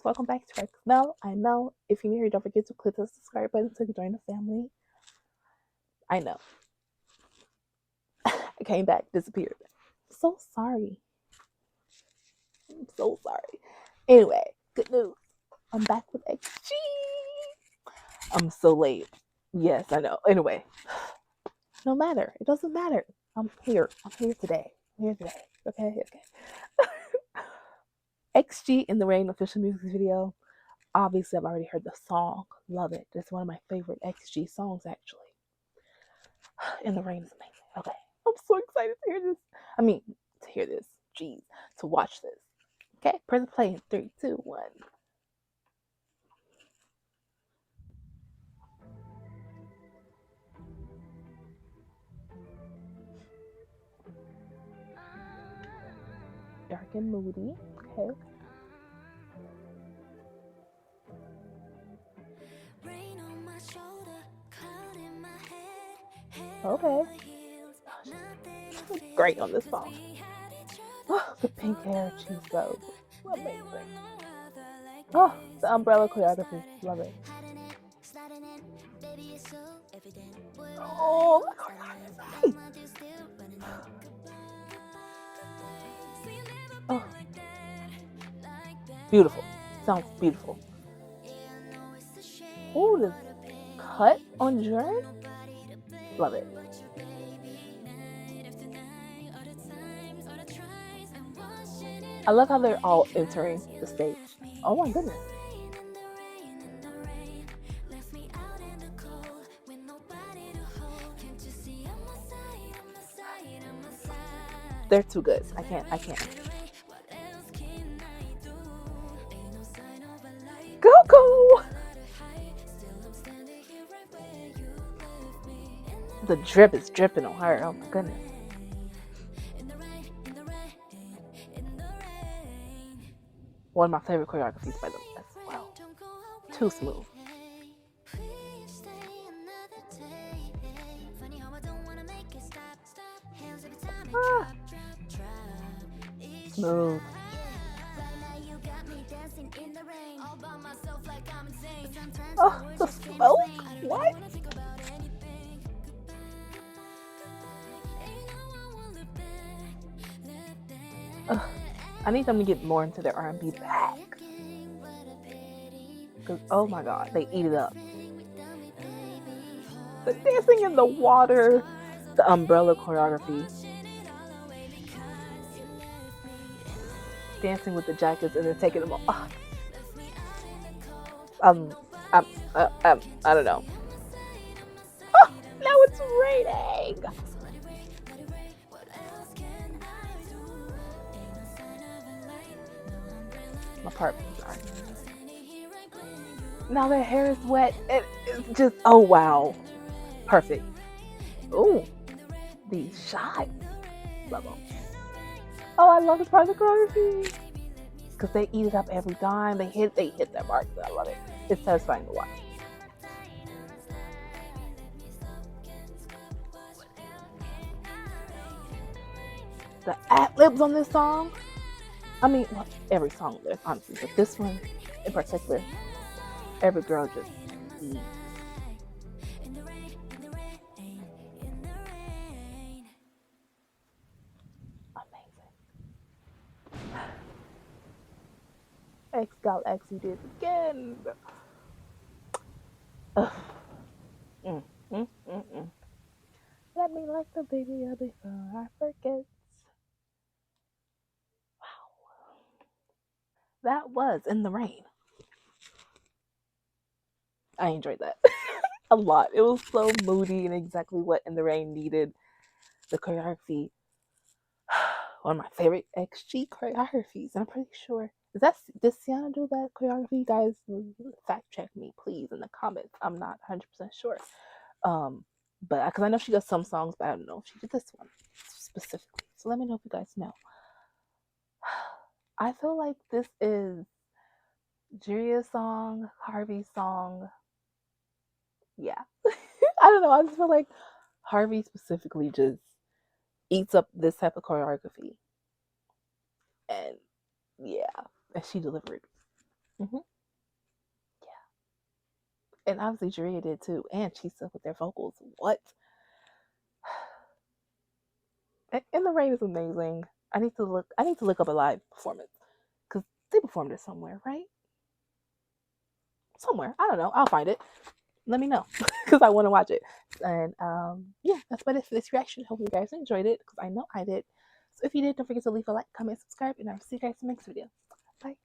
friends. Welcome back to reactwithmel. I'm Mel. If you're new here, don't forget to click the subscribe button so you can join the family. I know. I came back, disappeared. So sorry. I'm so sorry. Anyway, good news. I'm back with XG. I'm so late. Yes, I know. Anyway, no matter. It doesn't matter. I'm here. I'm here today. Okay. XG in the Rain official music video. Obviously, I've already heard the song. Love it. It's one of my favorite XG songs, actually. In the Rain is amazing. Okay. I'm so excited to hear this. To hear this. Jeez. To watch this. Okay. Press play in 3, 2, 1. Dark and moody. Okay. Okay. Great on this song. Oh, the pink hair, she's so amazing. Oh, the umbrella choreography, love it. Oh, the choreography. Oh, beautiful. Sounds beautiful. Oh, the cut on Journey. Love it. I love how they're all entering the stage. Oh my goodness. They're too good. I can't. Go! The drip is dripping on her. Oh my goodness. One of my favorite choreographies by them as well. Too smooth. Ah. Smooth. Oh, the smoke? What? Ugh. I need them to get more into their R&B back. Because, oh my god, they eat it up. The dancing in the water, the umbrella choreography. Dancing with the jackets and then taking them off. I don't know. Oh, now it's raining. My part. Sorry. Now their hair is wet. It's just, oh wow, perfect. Ooh, these shots. Love them. Oh, I love this part of the choreography because they eat it up every time. They hit their mark. I love it. It's satisfying to watch. The ad-libs on this song. Well, every song there, honestly, but this one in particular, every girl just eats. X gal X, you did it again. Let me like the video before I forget. Wow. That was In the Rain. I enjoyed that a lot. It was so moody and exactly what In the Rain needed. The choreography, one of my favorite XG choreographies, and I'm pretty sure does Sienna do that choreography? Guys, fact check me please in the comments. I'm not 100% sure, but because I know she does some songs, but I don't know if she did this one specifically. So let me know if you guys know. I feel like this is Juria's song, Harvey's song. Yeah. I don't know. I just feel like Harvey specifically just eats up this type of choreography. And yeah, and she delivered Mm-hmm. Yeah. And obviously Drea did too. And Chisa with their vocals. What? And the rain is amazing. I need to look up a live performance. Because they performed it somewhere, right? Somewhere. I don't know. I'll find it. Let me know. Because I want to watch it. And yeah, that's about it for this reaction. Hope you guys enjoyed it. Because I know I did. So if you did, don't forget to leave a like, comment, subscribe, and I'll see you guys in the next video. Bye.